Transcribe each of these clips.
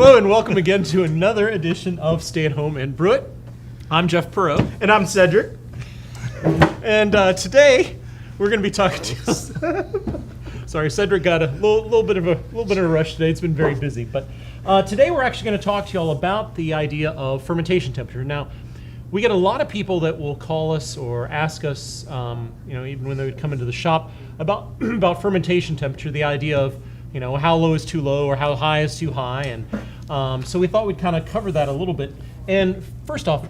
Hello and welcome again to another edition of Stay at Home and Brew It. I'm Jeff Perot. And I'm Cedric. And today we're going to be talking to Sorry, Cedric got a little bit of a rush today. It's been very busy, but today we're actually going to talk to you all about the idea of fermentation temperature. Now, we get a lot of people that will call us or ask us, even when they would come into the shop about about fermentation temperature, the idea of how low is too low or how high is too high, and so we thought we'd kind of cover that a little bit. And first off,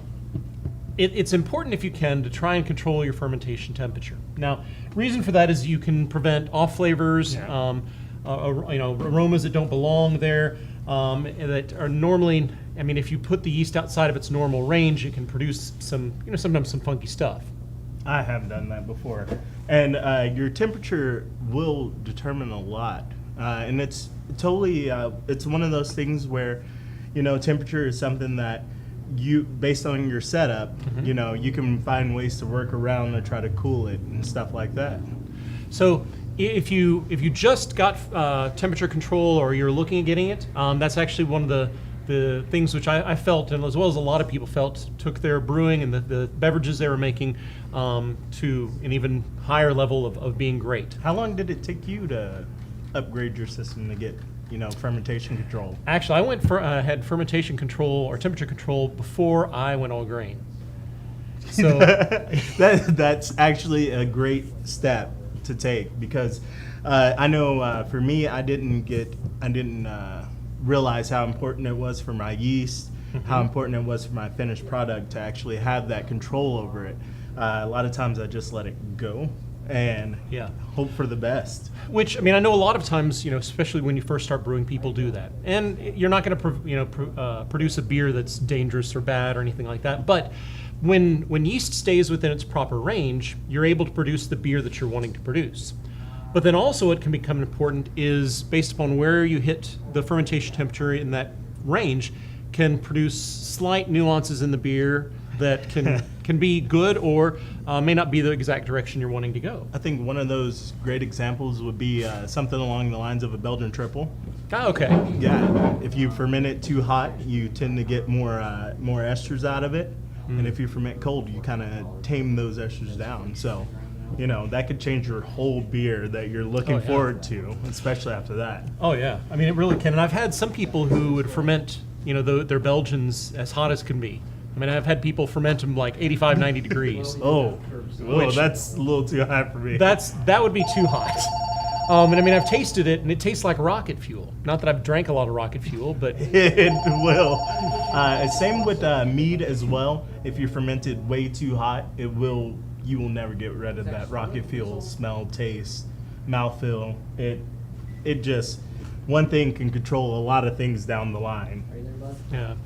it's important if you can to try and control your fermentation temperature. Now, reason for that is you can prevent off flavors, aromas that don't belong there, that are normally. I mean, if you put the yeast outside of its normal range, it can produce sometimes some funky stuff. I have done that before, and your temperature will determine a lot, and it's totally. It's one of those things where, temperature is something that you, based on your setup, you can find ways to work around to try to cool it and stuff like that. So if you just got temperature control or you're looking at getting it, that's actually one of the things which I felt, and as well as a lot of people felt, took their brewing and the beverages they were making to an even higher level of being great. How long did it take you to upgrade your system to get fermentation control? Actually, I had fermentation control or temperature control before I went all grain. So that's actually a great step to take, because I know for me, I didn't realize how important it was for my yeast, how important it was for my finished product to actually have that control over it. A lot of times I just let it go and hope for the best. Which, I mean, I know a lot of times, especially when you first start brewing, people do that. And you're not going to produce a beer that's dangerous or bad or anything like that. But when yeast stays within its proper range, you're able to produce the beer that you're wanting to produce. But then also what can become important is, based upon where you hit the fermentation temperature in that range, can produce slight nuances in the beer that can be good or may not be the exact direction you're wanting to go. I think one of those great examples would be something along the lines of a Belgian triple. Ah, okay. Yeah, if you ferment it too hot, you tend to get more esters out of it. And if you ferment cold, you kind of tame those esters down. So, that could change your whole beer that you're looking forward to, especially after that. Oh, yeah. I mean, it really can. And I've had some people who would ferment, their Belgians as hot as can be. I mean, I've had people ferment them like 85, 90 degrees. Oh, that's a little too hot for me. That would be too hot. And I mean, I've tasted it, and it tastes like rocket fuel. Not that I've drank a lot of rocket fuel, but it will. Same with mead as well. If you ferment it way too hot, you will never get rid of that rocket fuel smell, taste, mouthfeel. It just, one thing can control a lot of things down the line. Yeah.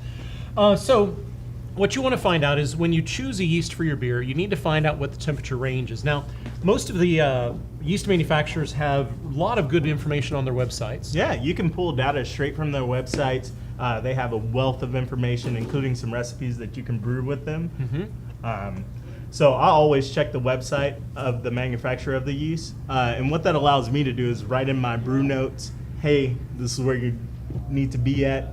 So what you want to find out is, when you choose a yeast for your beer, you need to find out what the temperature range is. Now, most of the yeast manufacturers have a lot of good information on their websites. Yeah, you can pull data straight from their websites. They have a wealth of information, including some recipes that you can brew with them. So I always check the website of the manufacturer of the yeast. And what that allows me to do is write in my brew notes, hey, this is where you need to be at.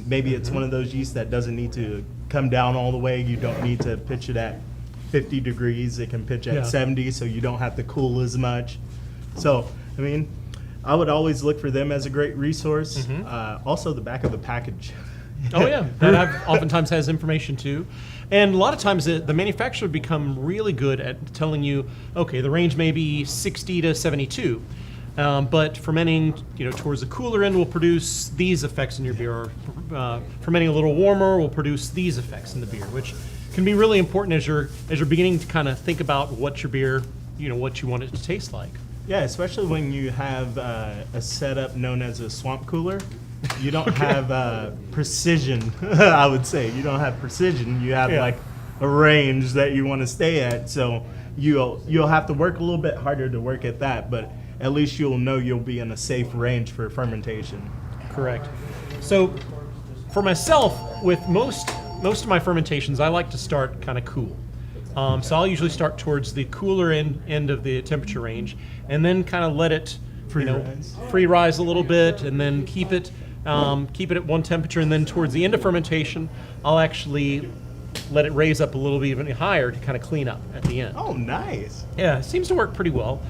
Maybe it's one of those yeasts that doesn't need to come down all the way. You don't need to pitch it at 50 degrees. It can pitch at 70, so you don't have to cool as much. So, I mean, I would always look for them as a great resource. Also, the back of the package. Oh, yeah. That oftentimes has information, too. And a lot of times the manufacturer become really good at telling you, okay, the range may be 60 to 72. But fermenting, towards the cooler end will produce these effects in your beer. Or fermenting a little warmer will produce these effects in the beer, which can be really important as you're beginning to kind of think about what your beer, what you want it to taste like. Yeah, especially when you have a setup known as a swamp cooler. You don't have precision. I would say you don't have precision. You have like a range that you want to stay at. So you'll have to work a little bit harder to work at that, but at least you'll know you'll be in a safe range for fermentation. Correct. So for myself, with most of my fermentations, I like to start kind of cool. So I'll usually start towards the cooler end of the temperature range, and then kind of let it free rise a little bit, and then keep it keep it at one temperature, and then towards the end of fermentation, I'll actually let it raise up a little bit even higher to kind of clean up at the end. Oh, nice. Yeah, it seems to work pretty well,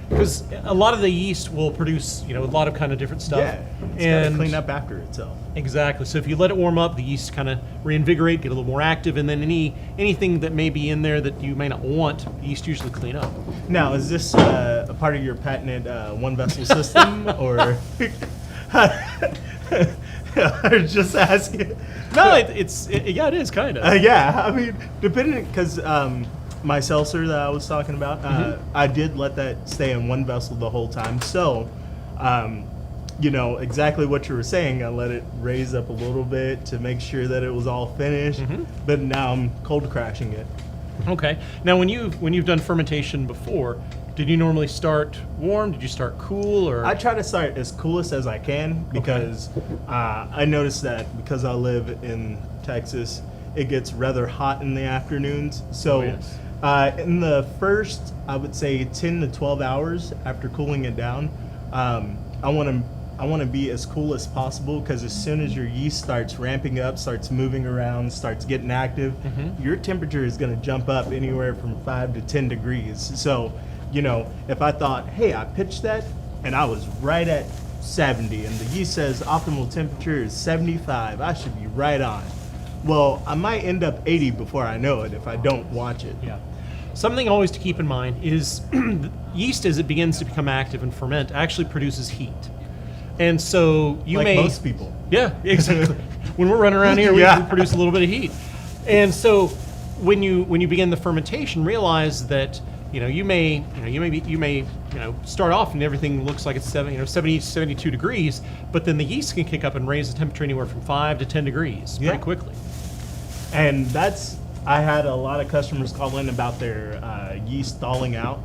because a lot of the yeast will produce, a lot of kind of different stuff. Yeah, it's got to clean up after itself. Exactly. So if you let it warm up, the yeast kind of reinvigorate, get a little more active, and then anything that may be in there that you may not want, the yeast usually clean up. Now, is this a part of your patented one vessel system, or? I'm just asking. No, it is kind of. Yeah, I mean, depending, because my seltzer that I was talking about, I did let that stay in one vessel the whole time. So, exactly what you were saying, I let it raise up a little bit to make sure that it was all finished. But now I'm cold crashing it. Okay. Now, when you've done fermentation before, did you normally start warm? Did you start cool? Or I try to start as coolest as I can because I noticed that because I live in Texas, it gets rather hot in the afternoons. So in the first, I would say 10 to 12 hours after cooling it down, I want to be as cool as possible, because as soon as your yeast starts ramping up, starts moving around, starts getting active, your temperature is going to jump up anywhere from 5 to 10 degrees. So if I thought, hey, I pitched that and I was right at 70 and the yeast says optimal temperature is 75, I should be right on. Well, I might end up 80 before I know it if I don't watch it. Yeah. Something always to keep in mind is yeast, as it begins to become active and ferment, actually produces heat. And so most people. Yeah, exactly. When we're running around here, we produce a little bit of heat. And so when you begin the fermentation, realize that you may start off and everything looks like it's 70, 72 degrees, but then the yeast can kick up and raise the temperature anywhere from 5 to 10 degrees pretty quickly. And I had a lot of customers call in about their yeast stalling out.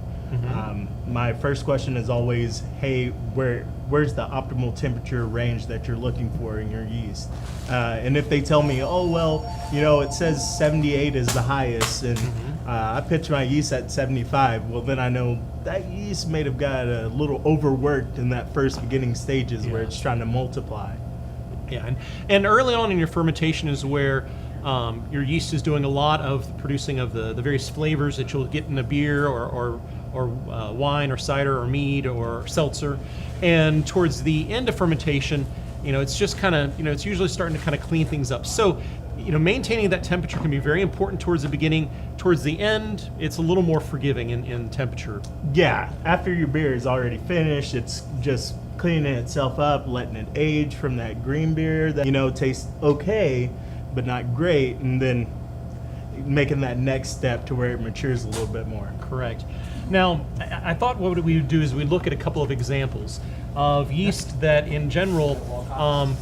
My first question is always, hey, where's the optimal temperature range that you're looking for in your yeast? And if they tell me, oh, well, it says 78 is the highest, and I pitch my yeast at 75, well, then I know that yeast may have got a little overworked in that first beginning stages where it's trying to multiply. Yeah, and early on in your fermentation is where your yeast is doing a lot of the producing of the various flavors that you'll get in a beer or wine or cider or mead or seltzer. And towards the end of fermentation, it's just kind of, it's usually starting to kind of clean things up. So, maintaining that temperature can be very important towards the beginning. Towards the end, it's a little more forgiving in temperature. Yeah, after your beer is already finished, it's just cleaning itself up, letting it age from that green beer that, tastes okay, but not great, and then making that next step to where it matures a little bit more. Correct. Now, I thought what we would do is we'd look at a couple of examples of yeast that, in general,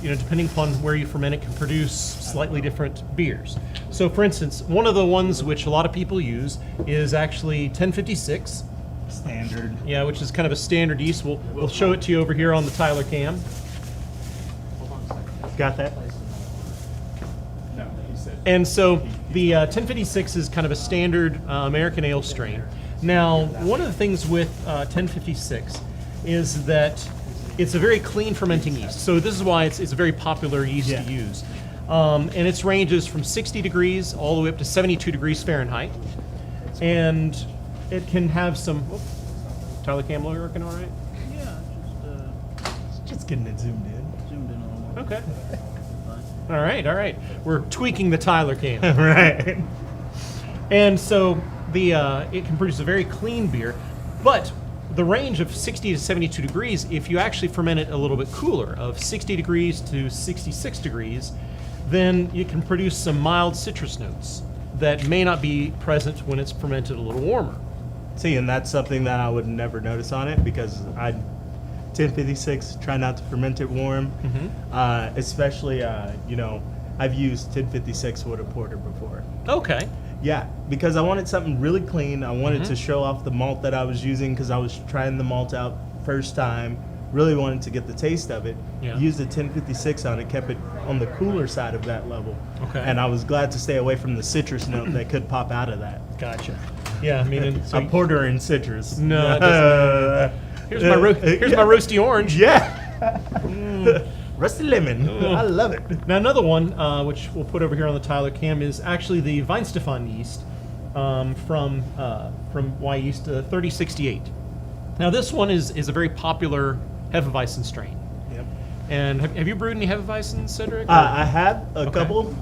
depending upon where you ferment it, can produce slightly different beers. So, for instance, one of the ones which a lot of people use is actually 1056. Standard. Yeah, which is kind of a standard yeast. We'll show it to you over here on the Tyler cam. Got that? And so the 1056 is kind of a standard American ale strain. Now, one of the things with 1056 is that it's a very clean fermenting yeast. So this is why it's a very popular yeast to use. And its ranges from 60 degrees all the way up to 72 degrees Fahrenheit. And it can have some... Tyler cam working all right? Yeah, just getting it zoomed in. Zoomed in a little more. Okay. All right. We're tweaking the Tyler cam. Right. And so it can produce a very clean beer, but the range of 60 to 72 degrees, if you actually ferment it a little bit cooler, of 60 degrees to 66 degrees, then you can produce some mild citrus notes that may not be present when it's fermented a little warmer. See, and that's something that I would never notice on it, because 1056, try not to ferment it warm. Especially, I've used 1056 with a porter before. Okay. Yeah, because I wanted something really clean. I wanted to show off the malt that I was using, because I was trying the malt out first time. Really wanted to get the taste of it. Yeah. Used the 1056 on it, kept it on the cooler side of that level. Okay. And I was glad to stay away from the citrus note that could pop out of that. Gotcha. Yeah, I mean, A porter and citrus. No, it doesn't. Here's my roasty orange. Yeah. Rusty lemon. I love it. Now another one, which we'll put over here on the Tyler cam, is actually the Weihenstephan yeast from Yeast 3068. Now this one is a very popular Hefeweizen strain. Yep. And have you brewed any Hefeweizen, Cedric? I have a couple.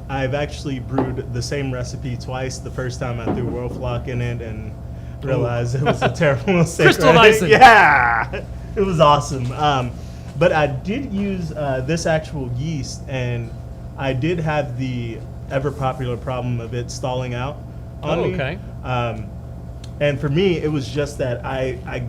I've actually brewed the same recipe twice. The first time I threw Whirlflock in it and realized it was a terrible mistake. Crystal Weizen. Yeah, it was awesome. But I did use this actual yeast, and I did have the ever popular problem of it stalling out on me. Okay. And for me, it was just that I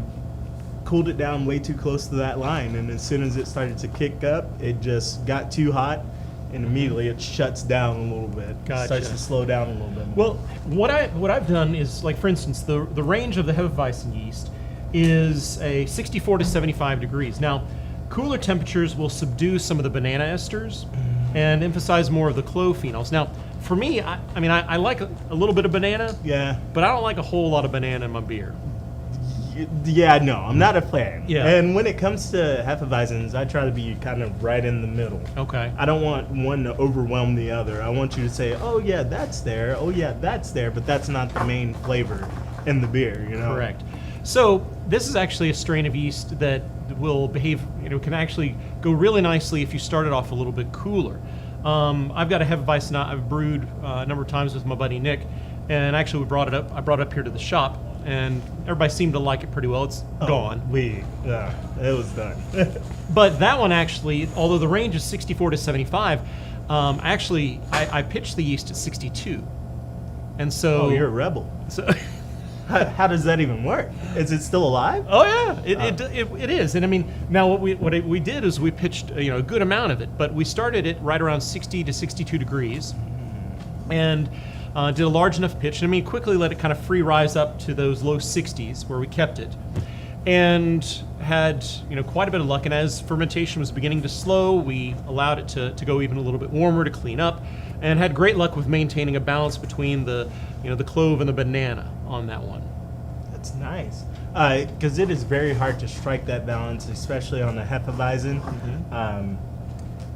cooled it down way too close to that line, and as soon as it started to kick up, it just got too hot, and immediately it shuts down a little bit. Gotcha. Starts to slow down a little bit more. Well, what I've done is, like, for instance, the range of the Hefeweizen yeast is a 64 to 75 degrees. Now, cooler temperatures will subdue some of the banana esters and emphasize more of the clove phenols. Now, for me, I like a little bit of banana, Yeah. but I don't like a whole lot of banana in my beer. Yeah, no, I'm not a fan. Yeah. And when it comes to Hefeweizens, I try to be kind of right in the middle. Okay. I don't want one to overwhelm the other. I want you to say, oh, yeah, that's there. Oh, yeah, that's there. But that's not the main flavor in the beer, you know? Correct. So this is actually a strain of yeast that will behave, can actually go really nicely if you start it off a little bit cooler. I've got a Hefeweizen I've brewed a number of times with my buddy Nick, and actually I brought it up here to the shop, and everybody seemed to like it pretty well. It's gone. It was done. But that one actually, although the range is 64 to 75, actually I pitched the yeast at 62. And so... Oh, you're a rebel. So How does that even work? Is it still alive? Oh yeah, it is. And I mean, now what we did is we pitched a good amount of it, but we started it right around 60 to 62 degrees, and did a large enough pitch. And I mean, quickly let it kind of free rise up to those low 60s where we kept it, and had quite a bit of luck. And as fermentation was beginning to slow, we allowed it to go even a little bit warmer to clean up, and had great luck with maintaining a balance between the the clove and the banana on that one. That's nice. Because it is very hard to strike that balance, especially on the Hefeweizen.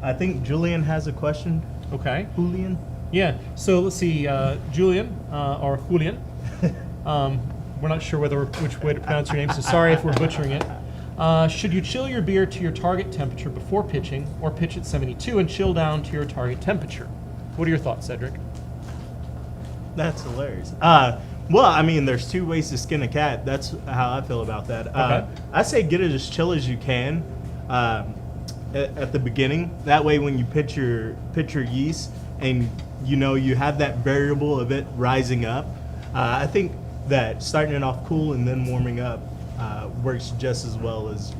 I think Julian has a question. Okay. Julian? Yeah. So let's see, Julian or Julian. We're not sure which way to pronounce your name, so sorry if we're butchering it. Should you chill your beer to your target temperature before pitching, or pitch at 72 and chill down to your target temperature? What are your thoughts, Cedric? That's hilarious. Well, I mean, there's two ways to skin a cat. That's how I feel about that. Okay. I say get it as chill as you can at the beginning. That way, when you pitch your yeast and you have that variable of it rising up, I think that starting it off cool and then warming up works just as well as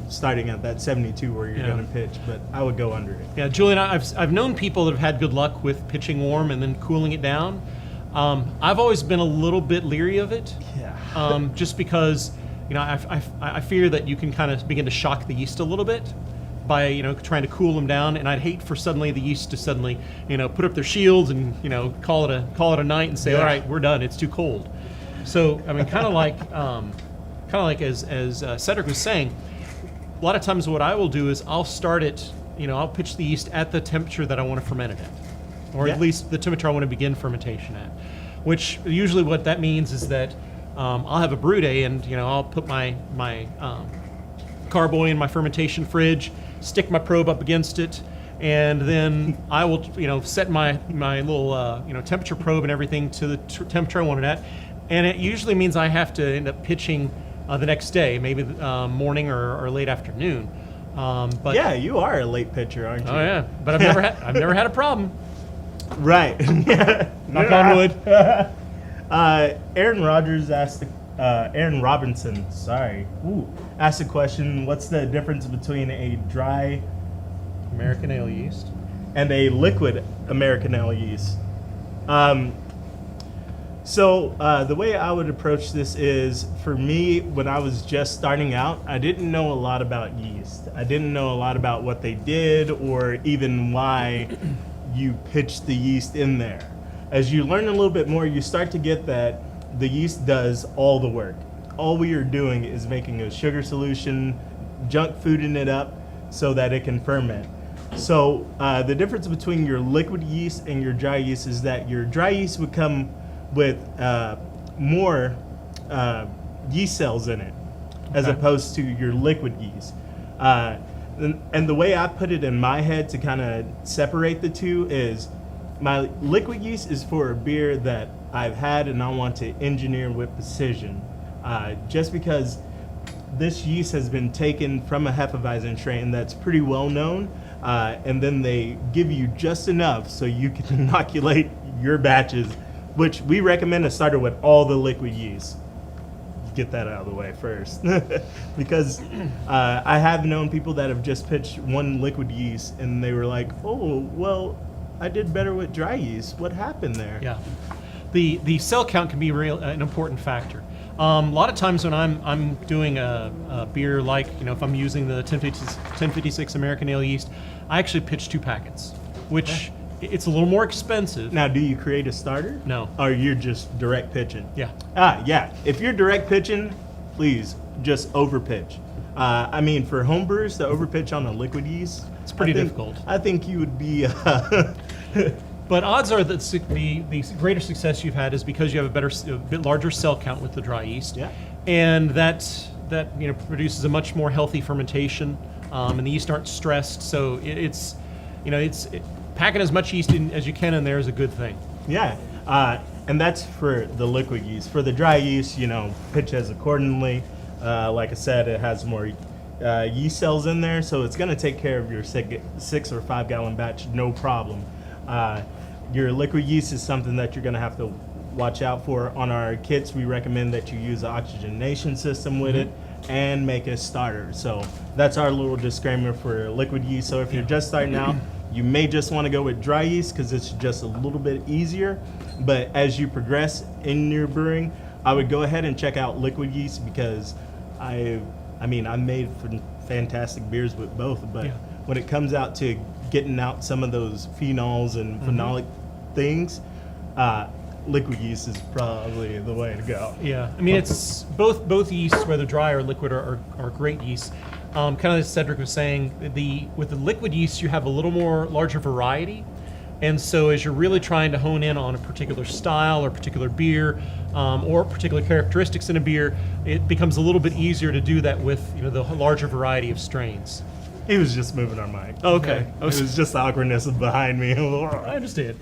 starting at that 72 where you're going to pitch. But I would go under it. Yeah, Julian, I've known people that have had good luck with pitching warm and then cooling it down. I've always been a little bit leery of it. Yeah. Just because I fear that you can kind of begin to shock the yeast a little bit by trying to cool them down, and I'd hate for the yeast to suddenly put up their shields and call it a night and say, all right, we're done, it's too cold. So I mean, kind of like as Cedric was saying, a lot of times what I will do is I'll start it, I'll pitch the yeast at the temperature that I want to ferment it at, or at least the temperature I want to begin fermentation at. Which usually what that means is that I'll have a brew day, and I'll put my carboy in my fermentation fridge, stick my probe up against it, and then I will set my little temperature probe and everything to the temperature I want it at, and it usually means I have to end up pitching the next day, maybe morning or late afternoon. But yeah, you are a late pitcher, aren't you? Oh yeah, but I've never had a problem. Right. Knock on wood. Aaron Robinson, asked a question. What's the difference between a dry American ale yeast and a liquid American ale yeast? So the way I would approach this is, for me, when I was just starting out, I didn't know a lot about yeast. I didn't know a lot about what they did or even why you pitch the yeast in there. As you learn a little bit more, you start to get that the yeast does all the work. All we are doing is making a sugar solution, junk fooding it up, so that it can ferment. So the difference between your liquid yeast and your dry yeast is that your dry yeast would come with more yeast cells in it, as opposed to your liquid yeast. And the way I put it in my head to kind of separate the two is my liquid yeast is for a beer that I've had and I want to engineer with precision. Just because this yeast has been taken from a Hefeweizen strain that's pretty well known, and then they give you just enough so you can inoculate your batches, which we recommend to start with all the liquid yeast. Get that out of the way first. Because I have known people that have just pitched one liquid yeast and they were like, oh, well, I did better with dry yeast. What happened there? Yeah. The cell count can be an important factor. A lot of times when I'm doing a beer, like, if I'm using the 1056 American Ale yeast, I actually pitch 2 packets, which it's a little more expensive. Now, do you create a starter? No. Or you're just direct pitching? Yeah. Yeah. If you're direct pitching, please just over pitch. I mean, for homebrewers to over pitch on a liquid yeast, it's pretty difficult. I think you would be. But odds are that the greater success you've had is because you have a bit larger cell count with the dry yeast, and that produces a much more healthy fermentation, and the yeast aren't stressed. So packing as much yeast as you can in there is a good thing. Yeah, and that's for the liquid yeast. For the dry yeast, pitch as accordingly. Like I said, it has more yeast cells in there, so it's going to take care of your 6 or 5 gallon batch, no problem. Your liquid yeast is something that you're going to have to watch out for. On our kits, we recommend that you use an oxygenation system with it and make a starter. So that's our little disclaimer for liquid yeast. So if you're just starting out, you may just want to go with dry yeast because it's just a little bit easier. But as you progress in your brewing, I would go ahead and check out liquid yeast because I made fantastic beers with both. But when it comes out to getting out some of those phenols and phenolic things, liquid yeast is probably the way to go. Yeah, I mean, it's both yeasts, whether dry or liquid, are great yeasts. Kind of as Cedric was saying, with the liquid yeast, you have a little more larger variety. And so as you're really trying to hone in on a particular style or particular beer, or particular characteristics in a beer, it becomes a little bit easier to do that with the larger variety of strains. He was just moving our mic. Okay. It was just the awkwardness behind me. I understand.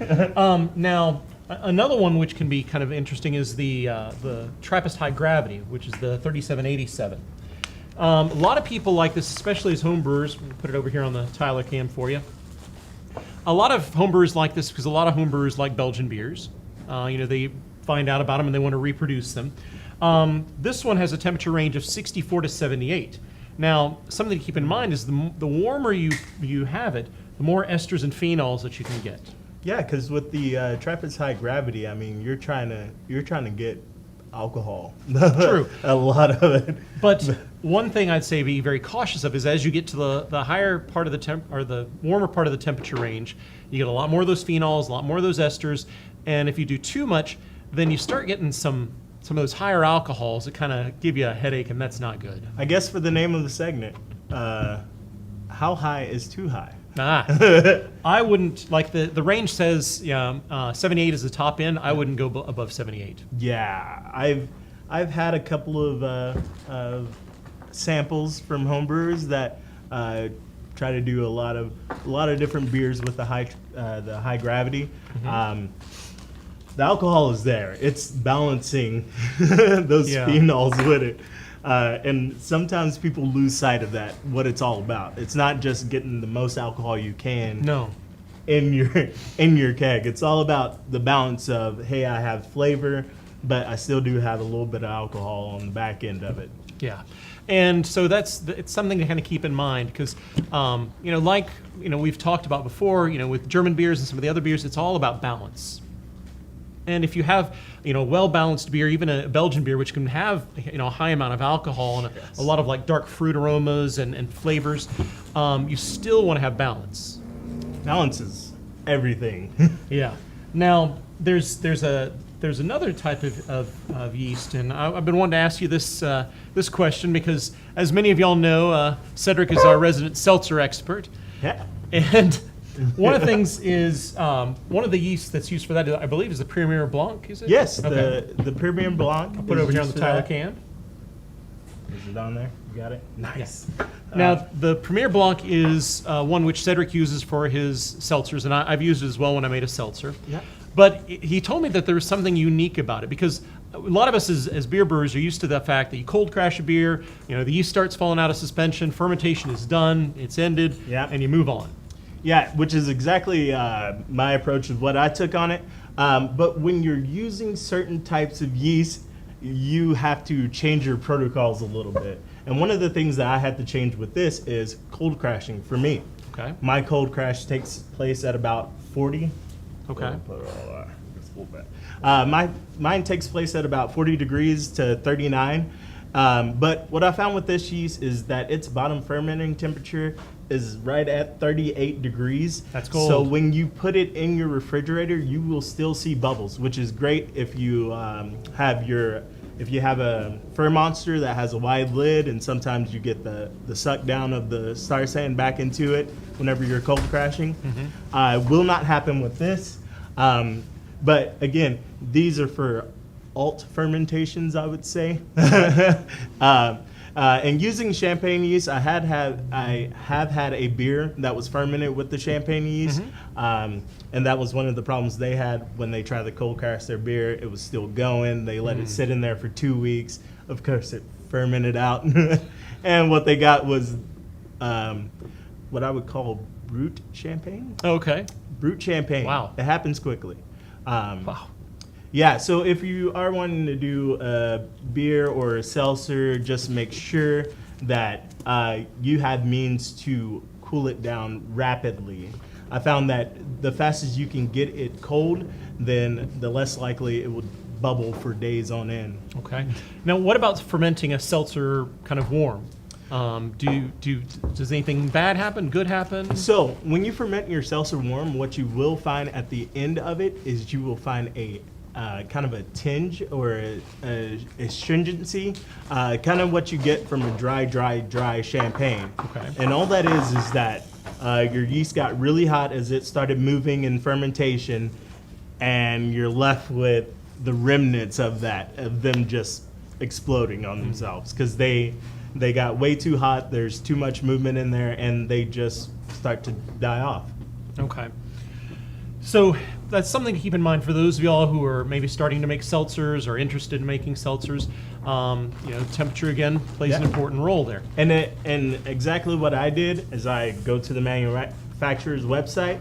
Now, another one which can be kind of interesting is the Trappist High Gravity, which is the 3787. A lot of people like this, especially as homebrewers. We'll put it over here on the Tyler cam for you. A lot of homebrewers like this because a lot of homebrewers like Belgian beers. They find out about them and they want to reproduce them. This one has a temperature range of 64 to 78. Now, something to keep in mind is the warmer you have it, the more esters and phenols that you can get. Yeah, because with the Trappist High Gravity, I mean, you're trying to get alcohol. True. A lot of it. But one thing I'd say be very cautious of is as you get to the higher part of the warmer part of the temperature range, you get a lot more of those phenols, a lot more of those esters, and if you do too much, then you start getting some of those higher alcohols that kind of give you a headache, and that's not good. I guess for the name of the segment, how high is too high? I wouldn't, like the range says 78 is the top end. I wouldn't go above 78. Yeah, I've had a couple of samples from homebrewers that try to do a lot of different beers with the high gravity. The alcohol is there. It's balancing those phenols with it. And sometimes people lose sight of that, what it's all about. It's not just getting the most alcohol you can in your keg. It's all about the balance of, hey, I have flavor, but I still do have a little bit of alcohol on the back end of it. Yeah. And so it's something to kind of keep in mind because, we've talked about before, with German beers and some of the other beers, it's all about balance. And if you have, well-balanced beer, even a Belgian beer, which can have, a high amount of alcohol and a lot of like dark fruit aromas and flavors, you still want to have balance. Balance is everything. Yeah. Now, there's a there's another type of yeast, and I've been wanting to ask you this this question because, as many of y'all know, Cedric is our resident seltzer expert. Yeah. And one of the things is one of the yeasts that's used for that, I believe, is the Premier Blanc. Is it? Yes, Okay. the Premier Blanc. I'll put it over here on the Tyler can. Is it on there? You got it? Nice. Now, the Premier Blanc is one which Cedric uses for his seltzers, and I've used it as well when I made a seltzer. Yeah. But he told me that there was something unique about it because a lot of us as beer brewers are used to the fact that you cold crash a beer, the yeast starts falling out of suspension, fermentation is done, it's ended, and you move on. Yeah, which is exactly my approach of what I took on it. But when you're using certain types of yeast, you have to change your protocols a little bit. And one of the things that I had to change with this is cold crashing for me. Okay. My cold crash takes place at about 40. Okay. Mine takes place at about 40 degrees to 39. But what I found with this yeast is that its bottom fermenting temperature is right at 38 degrees. That's cold. So when you put it in your refrigerator, you will still see bubbles, which is great if you have a fur monster that has a wide lid, and sometimes you get the suck down of the star sand back into it whenever you're cold crashing. Will not happen with this. But again, these are for alt fermentations, I would say. And using champagne yeast, I have had a beer that was fermented with the champagne yeast, and that was one of the problems they had when they tried to cold crash their beer. It was still going. They let it sit in there for 2 weeks. Of course, it fermented out, and what they got was what I would call brut champagne. Okay. Brut champagne. Wow. It happens quickly. Wow. Yeah, so if you are wanting to do a beer or a seltzer, just make sure that you have means to cool it down rapidly. I found that the fastest you can get it cold, then the less likely it would bubble for days on end. Okay. Now, what about fermenting a seltzer kind of warm? Does anything bad happen? Good happen? So when you ferment your seltzer warm, what you will find at the end of it is you will find a kind of a tinge or a astringency, kind of what you get from a dry champagne. Okay. And all that is that your yeast got really hot as it started moving in fermentation, and you're left with the remnants of them just exploding on themselves because they got way too hot. There's too much movement in there, and they just start to die off. Okay. So that's something to keep in mind for those of y'all who are maybe starting to make seltzers or interested in making seltzers. Temperature again plays an important role there. And exactly what I did is I go to the manufacturer's website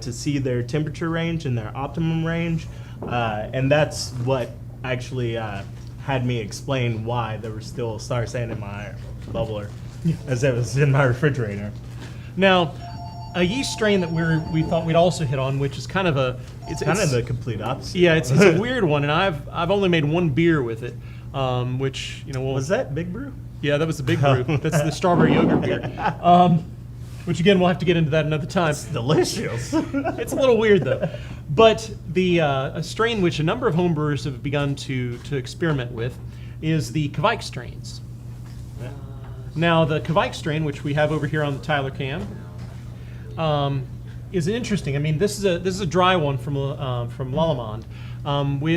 to see their temperature range and their optimum range, and that's what actually had me explain why there was still star sand in my bubbler as it was in my refrigerator. Now, a yeast strain that we thought we'd also hit on, which is kind of it's the complete opposite. Yeah, it's a weird one, and I've only made one beer with it, which was that Big Brew? Yeah, that was the Big Brew. That's the strawberry yogurt beer. Which again, we'll have to get into that another time. It's delicious. It's a little weird though. But a strain which a number of homebrewers have begun to experiment with is the Kveik strains. Now, the Kveik strain, which we have over here on the Tyler can, is interesting. I mean, this is a dry one from Lallemand.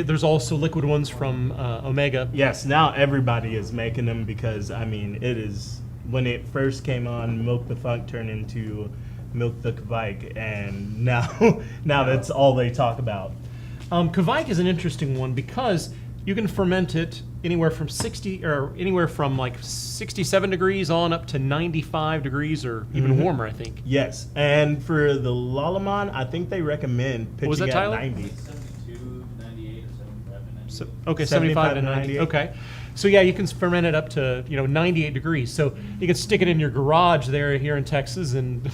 There's also liquid ones from Omega. Yes, now everybody is making them because it is. When it first came on, Milk the Funk turned into Milk the Kveik, and now that's all they talk about. Kveik is an interesting one because you can ferment it anywhere from 67 degrees on up to 95 degrees or even warmer, I think. Yes, and for the Lallemand, I think they recommend pitching was that, at Tyler? 90. 72, 98, 77, 90. Okay, 75 to 90. Okay. So yeah, you can ferment it up to 98 degrees. So you can stick it in your garage there here in Texas, and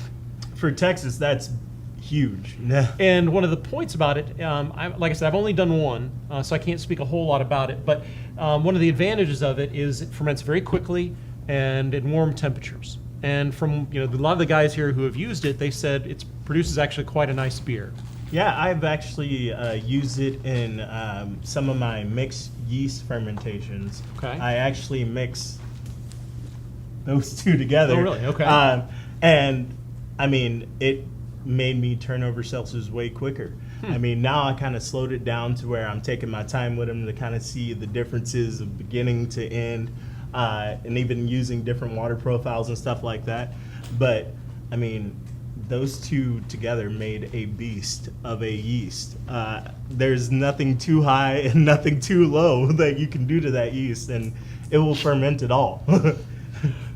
for Texas, that's huge. And one of the points about it, like I said, I've only done one, so I can't speak a whole lot about it. But one of the advantages of it is it ferments very quickly and at warm temperatures. And from a lot of the guys here who have used it, they said it produces actually quite a nice beer. Yeah, I've actually used it in some of my mixed yeast fermentations. Okay. I actually mix those two together. Oh, really? Okay. And I mean, it made me turn over seltzers way quicker. I mean, now I kind of slowed it down to where I'm taking my time with them to kind of see the differences of beginning to end, and even using different water profiles and stuff like that. But I mean, those two together made a beast of a yeast. There's nothing too high and nothing too low that you can do to that yeast, and it will ferment it all.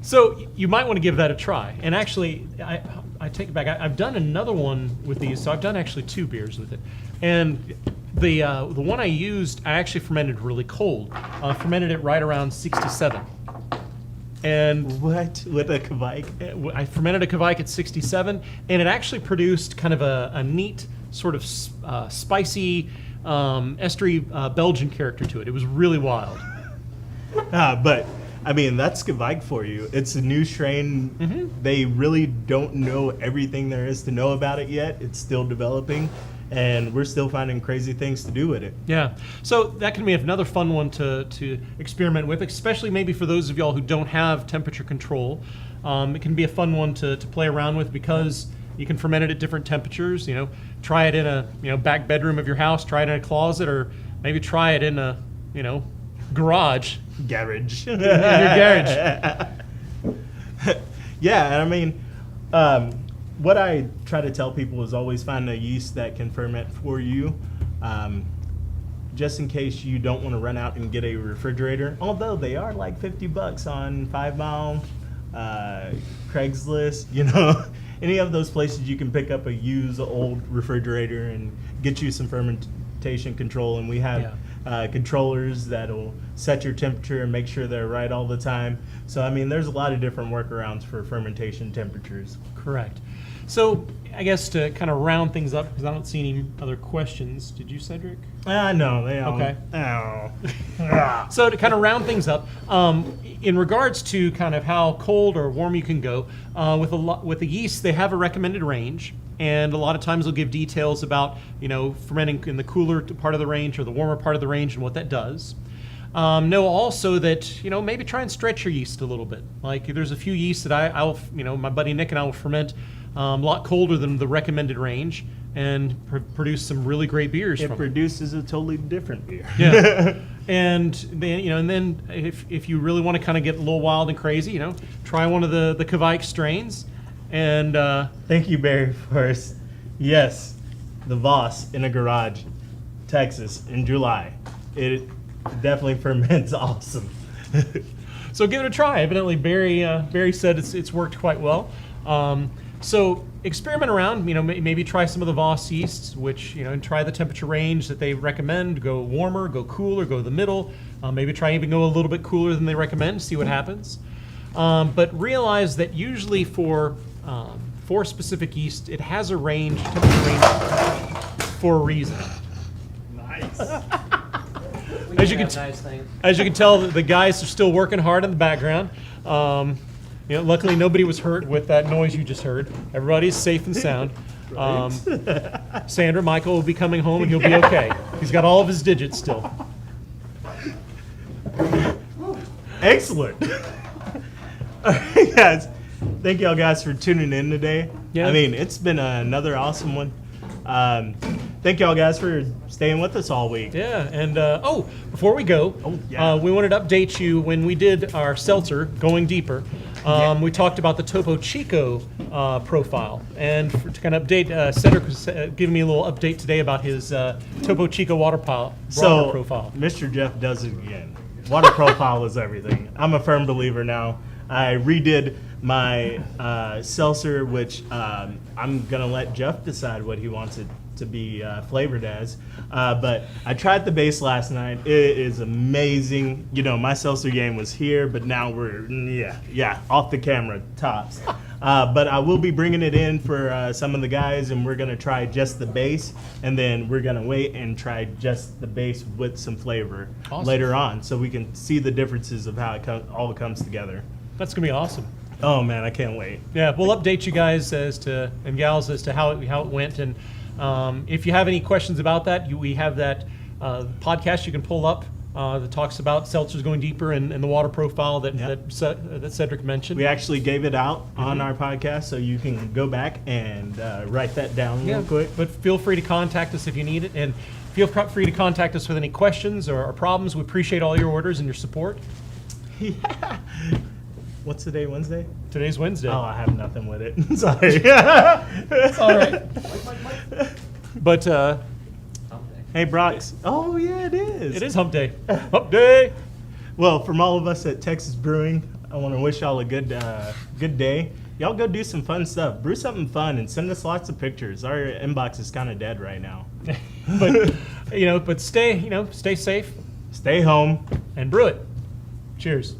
So you might want to give that a try. And actually, I take it back. I've done another one with these. So I've done actually 2 beers with it. And the one I used, I actually fermented really cold. Fermented it right around 67. And What? With a Kveik? I fermented a Kveik at 67, and it actually produced kind of a neat sort of spicy, estery Belgian character to it. It was really wild. But I mean, that's Kveik for you. It's a new strain. They really don't know everything there is to know about it yet. It's still developing, and we're still finding crazy things to do with it. Yeah, so that can be another fun one to experiment with, especially maybe for those of y'all who don't have temperature control. It can be a fun one to play around with because you can ferment it at different temperatures. You know, try it in a back bedroom of your house, try it in a closet, or maybe try it in a garage. Garage. In your garage. Yeah, and I mean, what I try to tell people is always find a yeast that can ferment for you, just in case you don't want to run out and get a refrigerator. Although they are like $50 on 5 Mile, Craigslist, any of those places you can pick up a used old refrigerator and get you some fermentation control. And we have controllers that'll set your temperature and make sure they're right all the time. So I mean, there's a lot of different workarounds for fermentation temperatures. Correct. So I guess to kind of round things up, because I don't see any other questions. Did you, Cedric? No, they don't. Okay. Oh. So to kind of round things up, in regards to kind of how cold or warm you can go, with the yeast, they have a recommended range, and a lot of times they'll give details about fermenting in the cooler part of the range or the warmer part of the range and what that does. Know also that maybe try and stretch your yeast a little bit. Like there's a few yeasts that I'll my buddy Nick and I will ferment a lot colder than the recommended range and produce some really great beers from It produces a totally different beer. Yeah. And then if you really want to kind of get a little wild and crazy, try one of the Kveik strains. And Thank you, Barry, first. Yes, the Voss in a garage, Texas, in July. It definitely ferments awesome. so give it a try. Evidently, Barry said it's worked quite well. So experiment around. Maybe try some of the Voss yeasts, which and try the temperature range that they recommend. Go warmer, go cooler, go the middle. Maybe try even go a little bit cooler than they recommend. See what happens. But realize that usually for specific yeast, it has a temperature range for a reason. Nice. As you can tell, the guys are still working hard in the background. Luckily nobody was hurt with that noise you just heard. Everybody's safe and sound. Sandra, Michael will be coming home and he'll be okay. He's got all of his digits still. Excellent. All right, guys. Thank y'all guys for tuning in today. Yeah. I mean, it's been another awesome one. Thank y'all guys for staying with us all week. Yeah, and before we go, we wanted to update you when we did our Seltzer, Going Deeper. We talked about the Topo Chico profile. And to kind of update, Cedric was giving me a little update today about his Topo Chico water profile. Mr. Jeff does it again. Water profile is everything. I'm a firm believer now. I redid my seltzer, which I'm going to let Jeff decide what he wants it to be flavored as. But I tried the base last night. It is amazing. My seltzer game was here, but now we're, off the camera, tops. But I will be bringing it in for some of the guys, and we're going to try just the base, and then we're going to wait and try just the base with some flavor later on, so we can see the differences of how it all comes together. That's going to be awesome. Oh man, I can't wait. Yeah, we'll update you guys and gals as to how it went, and If you have any questions about that, we have that podcast you can pull up that talks about seltzers going deeper and the water profile that that Cedric mentioned. We actually gave it out on our podcast, so you can go back and write that down real quick. But feel free to contact us if you need it, and feel free to contact us with any questions or problems. We appreciate all your orders and your support. Yeah. What's today, Wednesday? Today's Wednesday. Oh, I have nothing with it. Sorry. It's all right. But Hey, Brox. Oh, yeah, it is. it is hump day. Hump day. Well, from all of us at Texas Brewing, I want to wish y'all a good day. Y'all go do some fun stuff. Brew something fun and send us lots of pictures. Our inbox is kind of dead right now. But stay safe Stay home. and brew it. Cheers.